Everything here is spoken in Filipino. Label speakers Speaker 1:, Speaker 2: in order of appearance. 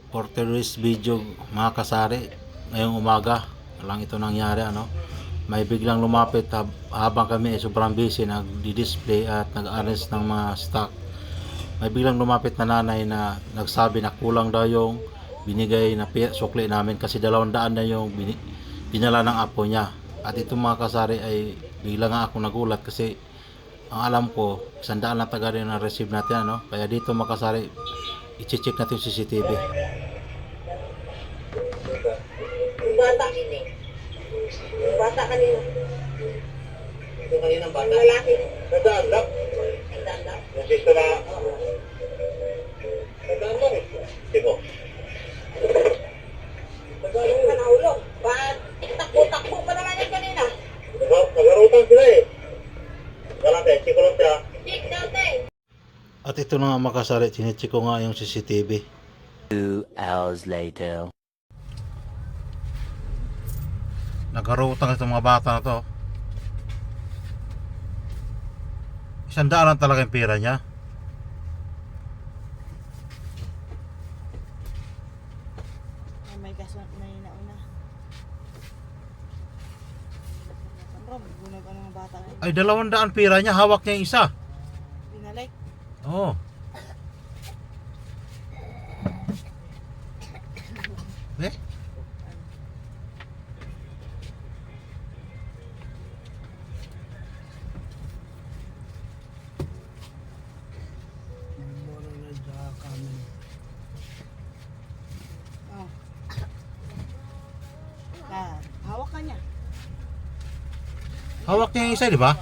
Speaker 1: for today's video mga kasari. Ngayong umaga lang ito nangyari, may biglang lumapit habang kami ay sobrang busy nagdi-display at nag-arrange ng mga stock. May biglang lumapit na nanay na nagsabi na kulang daw yung binigay na sukli namin kasi 200 na yung dinala ng apo niya. At itong mga kasari ay bigla nga ako nagulat kasi ang alam ko 100 lang taga rin na receive natin, kaya dito mga kasari i-check natin yung CCTV.
Speaker 2: Yung bata. Yung bata kanina.
Speaker 3: Yung kaninang bata?
Speaker 2: Yung lalaki.
Speaker 3: Nagdaandak?
Speaker 2: Nagdaandak?
Speaker 3: Yung sister na... Nagdaandak eh. Sino?
Speaker 2: Yung manahulog. Takbo-takbo pa naman yung kanina.
Speaker 3: Nagarutan sila eh. Galante, siko lang siya.
Speaker 2: Check natin.
Speaker 1: At ito na nga mga kasari, chinecheck ko nga yung CCTV.
Speaker 4: 2 hours later.
Speaker 1: Nagkarutang itong mga bata na to. 100 lang talaga yung pera niya.
Speaker 2: May kaso, may nauna. Rob, gunag ang mga bata ngayon.
Speaker 1: Ay 200 pera niya, hawak niya yung isa.
Speaker 2: Binalik.
Speaker 1: Oo. Eh?
Speaker 2: Oh. Hawak ka niya.
Speaker 1: Hawak niya yung isa, di ba?